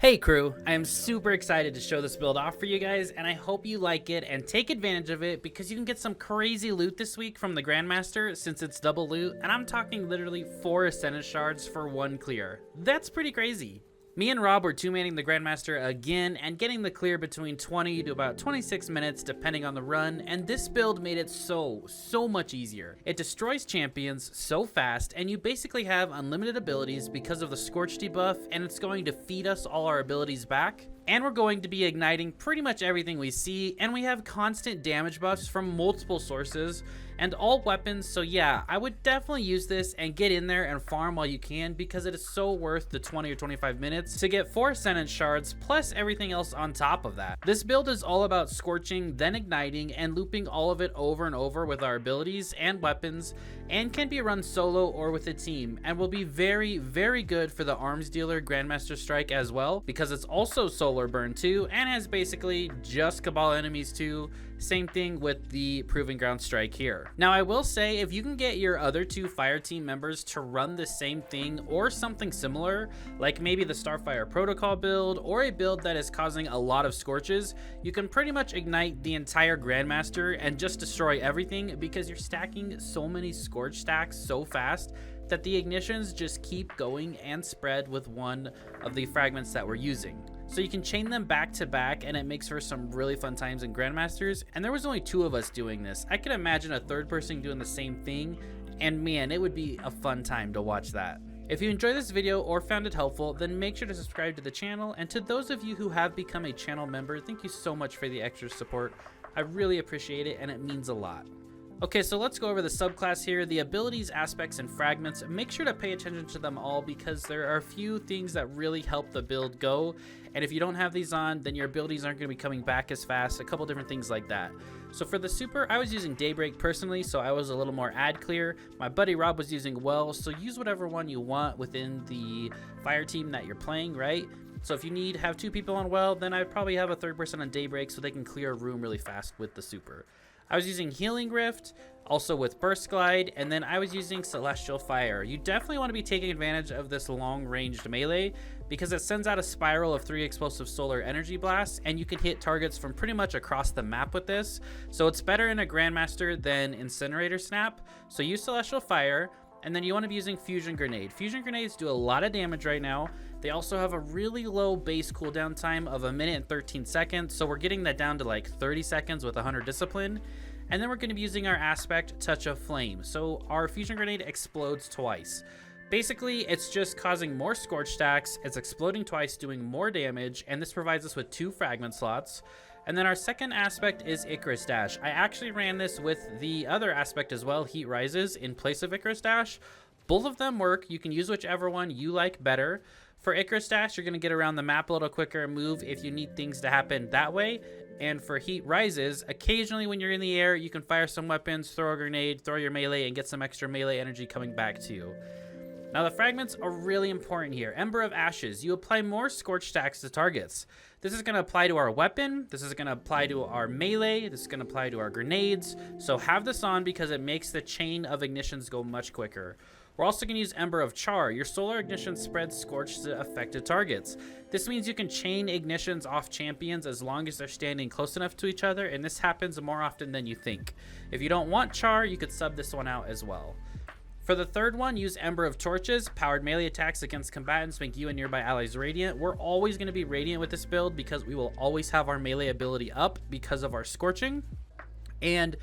Hey crew, I am super excited to show this build off for you guys, and I hope you like it and take advantage of it because you can get some crazy loot this week from the Grandmaster since it's double loot, and I'm talking literally 4 Ascendant Shards for 1 clear. That's pretty crazy. Me and Rob were two-manning the Grandmaster again and getting the clear between 20 to about 26 minutes depending on the run, and this build made it so much easier. It destroys champions so fast, and you basically have unlimited abilities because of the Scorch debuff, and it's going to feed us all our abilities back. And we're going to be igniting pretty much everything we see, and we have constant damage buffs from multiple sources and all weapons. So yeah, I would definitely use this and get in there and farm while you can because it is so worth the 20 or 25 minutes to get 4 Ascendant Shards plus everything else on top of that. This build is all about scorching, then igniting, and looping all of it over and over with our abilities and weapons, and can be run solo or with a team, and will be very good for the arms dealer Grandmaster Strike as well because it's also solar burn too and has basically just Cabal enemies too. Same thing with the Proving Ground Strike here. Now I will say, if you can get your other 2 fire team members to run the same thing or something similar, like maybe the Starfire Protocol build or a build that is causing a lot of scorches, you can pretty much ignite the entire Grandmaster and just destroy everything because you're stacking so many scorch stacks so fast that the ignitions just keep going and spread with one of the fragments that we're using. So you can chain them back to back, and it makes for some really fun times in Grandmasters, and there was only 2 of us doing this. I could imagine a 3rd person doing the same thing, and man, it would be a fun time to watch that. If you enjoyed this video or found it helpful, then make sure to subscribe to the channel, and to those of you who have become a channel member, thank you so much for the extra support. I really appreciate it, and it means a lot. Okay, so let's go over the subclass here, the abilities, aspects, and fragments. Make sure to pay attention to them all because there are a few things that really help the build go, and if you don't have these on, then your abilities aren't going to be coming back as fast, a couple different things like that. So for the super, I was using Daybreak personally, so I was a little more ad clear. My buddy Rob was using Well, so use whatever one you want within the fire team that you're playing, right? So if you have 2 people on Well, then I'd probably have a 3rd person on Daybreak so they can clear a room really fast with the super. I was using Healing Rift, also with Burst Glide, and then I was using Celestial Fire. You definitely want to be taking advantage of this long-ranged melee because it sends out a spiral of 3 explosive solar energy blasts, and you can hit targets from pretty much across the map with this. So it's better in a Grandmaster than Incinerator Snap. So use Celestial Fire, and then you want to be using Fusion Grenade. Fusion Grenades do a lot of damage right now. They also have a really low base cooldown time of 1 minute and 13 seconds, so we're getting that down to like 30 seconds with 100 Discipline. And then we're going to be using our aspect, Touch of Flame. So our Fusion Grenade explodes twice. Basically, it's just causing more Scorch stacks, it's exploding twice, doing more damage, and this provides us with 2 fragment slots. And then our second aspect is Icarus Dash. I actually ran this with the other aspect as well, Heat Rises, in place of Icarus Dash. Both of them work. You can use whichever one you like better. For Icarus Dash, you're going to get around the map a little quicker and move if you need things to happen that way. And for Heat Rises, occasionally when you're in the air, you can fire some weapons, throw a grenade, throw your melee, and get some extra melee energy coming back to you. Now the fragments are really important here. Ember of Ashes, you apply more Scorch stacks to targets. This is going to apply to our weapon, this is going to apply to our melee, this is going to apply to our grenades. So have this on because it makes the chain of ignitions go much quicker. We're also going to use Ember of Char. Your solar ignition spreads Scorch to affected targets. This means you can chain ignitions off champions as long as they're standing close enough to each other, and this happens more often than you think. If you don't want Char, you could sub this one out as well. For the 3rd one, use Ember of Torches. Powered melee attacks against combatants make you and nearby allies radiant. We're always going to be radiant with this build because we will always have our melee ability up because of our scorching. And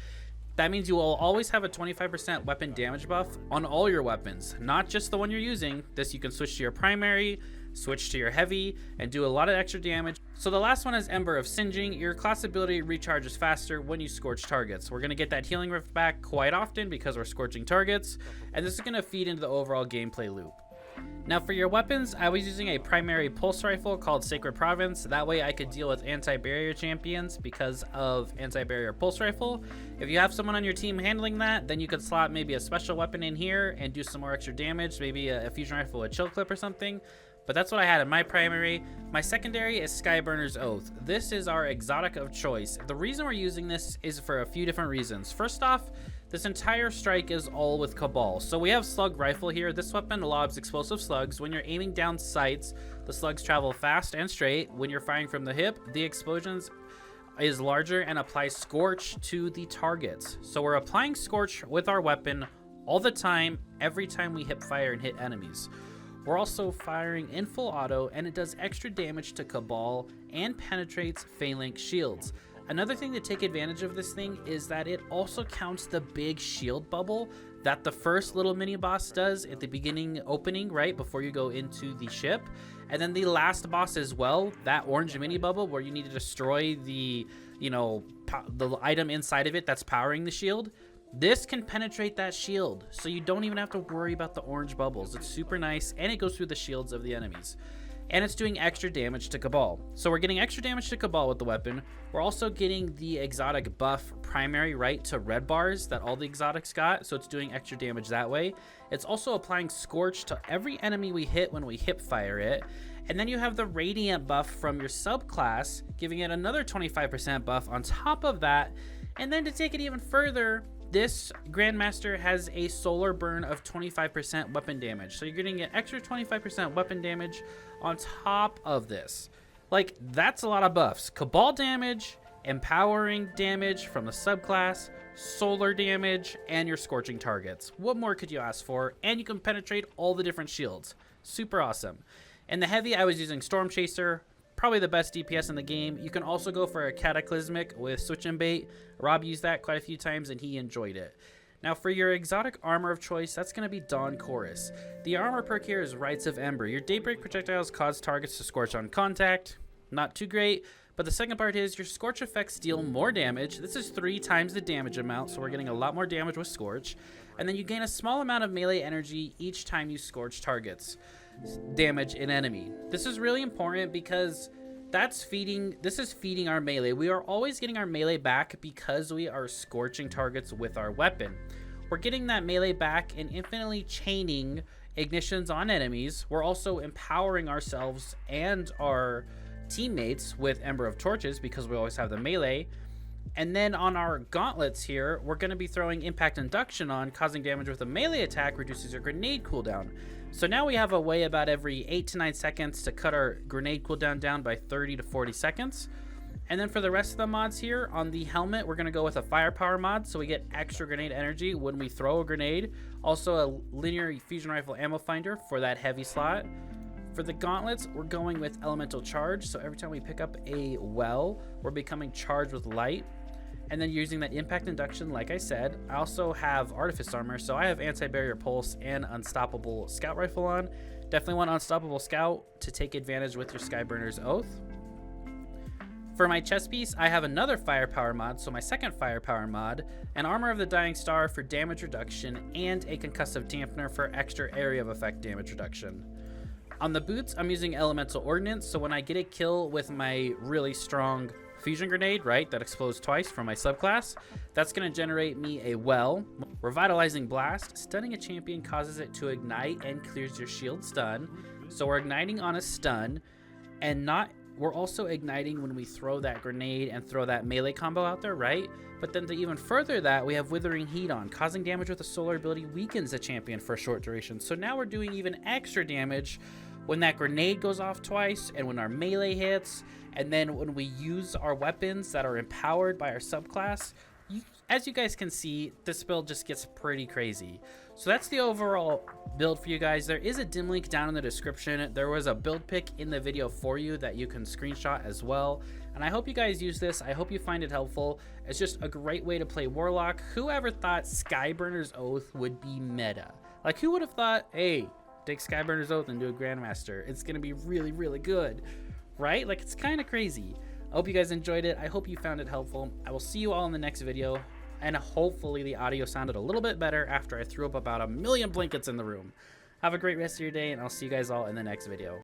that means you will always have a 25% weapon damage buff on all your weapons, not just the one you're using. This you can switch to your primary, switch to your heavy, and do a lot of extra damage. So the last one is Ember of Singeing. Your class ability recharges faster when you scorch targets. We're going to get that Healing Rift back quite often because we're scorching targets, and this is going to feed into the overall gameplay loop. Now for your weapons, I was using a primary pulse rifle called Sacred Province. That way I could deal with anti-barrier champions because of anti-barrier pulse rifle. If you have someone on your team handling that, then you could slot maybe a special weapon in here and do some more extra damage, maybe a fusion rifle with chill clip or something. But that's what I had in my primary. My secondary is Skyburner's Oath. This is our exotic of choice. The reason we're using this is for a few different reasons. First off, This entire strike is all with Cabal. So we have Slug Rifle here. This weapon lobs explosive slugs. When you're aiming down sights, the slugs travel fast and straight. When you're firing from the hip, the explosions is larger and applies Scorch to the targets. So we're applying Scorch with our weapon all the time, every time we hip fire and hit enemies. We're also firing in full auto, and it does extra damage to Cabal and penetrates Phalanx shields. Another thing to take advantage of this thing is that it also counts the big shield bubble that the first little mini boss does at the beginning opening, right before you go into the ship. And then the last boss as well, that orange mini bubble where you need to destroy the, the item inside of it that's powering the shield. This can penetrate that shield, so you don't even have to worry about the orange bubbles. It's super nice, and it goes through the shields of the enemies. And it's doing extra damage to Cabal. So we're getting extra damage to Cabal with the weapon. We're also getting the exotic buff primary right to red bars that all the exotics got, so it's doing extra damage that way. It's also applying Scorch to every enemy we hit when we hip fire it. And then you have the radiant buff from your subclass, giving it another 25% buff on top of that. And then to take it even further, this Grandmaster has a solar burn of 25% weapon damage. So you're getting an extra 25% weapon damage on top of this. Like, that's a lot of buffs. Cabal damage, empowering damage from the subclass, solar damage, and your scorching targets. What more could you ask for? And you can penetrate all the different shields. Super awesome. In the heavy, I was using Storm Chaser. Probably the best DPS in the game. You can also go for a Cataclysmic with Switch and Bait. Rob used that quite a few times and he enjoyed it. Now for your exotic armor of choice, that's going to be Dawn Chorus. The armor perk here is Rites of Ember. Your Daybreak projectiles cause targets to scorch on contact. Not too great, but the second part is your Scorch effects deal more damage. This is 3 times the damage amount, so we're getting a lot more damage with Scorch. And then you gain a small amount of melee energy each time you scorch targets. Damage an enemy. This is really important because this is feeding our melee. We are always getting our melee back because we are scorching targets with our weapon. We're getting that melee back and infinitely chaining ignitions on enemies. We're also empowering ourselves and our teammates with Ember of Torches because we always have the melee. And then on our gauntlets here, we're going to be throwing Impact Induction on, causing damage with a melee attack, reduces your grenade cooldown. So now we have a way about every 8 to 9 seconds to cut our grenade cooldown down by 30 to 40 seconds. And then for the rest of the mods here, on the helmet, we're going to go with a firepower mod, so we get extra grenade energy when we throw a grenade. Also a linear fusion rifle ammo finder for that heavy slot. For the gauntlets, we're going with elemental charge, so every time we pick up a well, we're becoming charged with light. And then using that impact induction, like I said, I also have artifice armor, so I have anti-barrier pulse and unstoppable scout rifle on. Definitely want unstoppable scout to take advantage with your Skyburner's Oath. For my chest piece, I have another firepower mod, so my second firepower mod, an armor of the dying star for damage reduction, and a concussive dampener for extra area of effect damage reduction. On the boots, I'm using elemental ordnance, so when I get a kill with my really strong fusion grenade, right, that explodes twice from my subclass, that's going to generate me a well. Revitalizing blast, stunning a champion causes it to ignite and clears your shield stun. So we're igniting on a stun, and we're also igniting when we throw that grenade and throw that melee combo out there, right? But then to even further that, we have Withering Heat on, causing damage with a solar ability weakens the champion for a short duration. So now we're doing even extra damage when that grenade goes off twice and when our melee hits, and then when we use our weapons that are empowered by our subclass. As you guys can see, this build just gets pretty crazy. So that's the overall build for you guys. There is a dim link down in the description. There was a build pick in the video for you that you can screenshot as well. And I hope you guys use this. I hope you find it helpful. It's just a great way to play Warlock. Whoever thought Skyburner's Oath would be meta? Like, who would have thought, hey, take Skyburner's Oath and do a Grandmaster. It's going to be really, really good, right? Like, it's kind of crazy. I hope you guys enjoyed it. I hope you found it helpful. I will see you all in the next video, and hopefully the audio sounded a little bit better after I threw up about 1 million blankets in the room. Have a great rest of your day, and I'll see you guys all in the next video.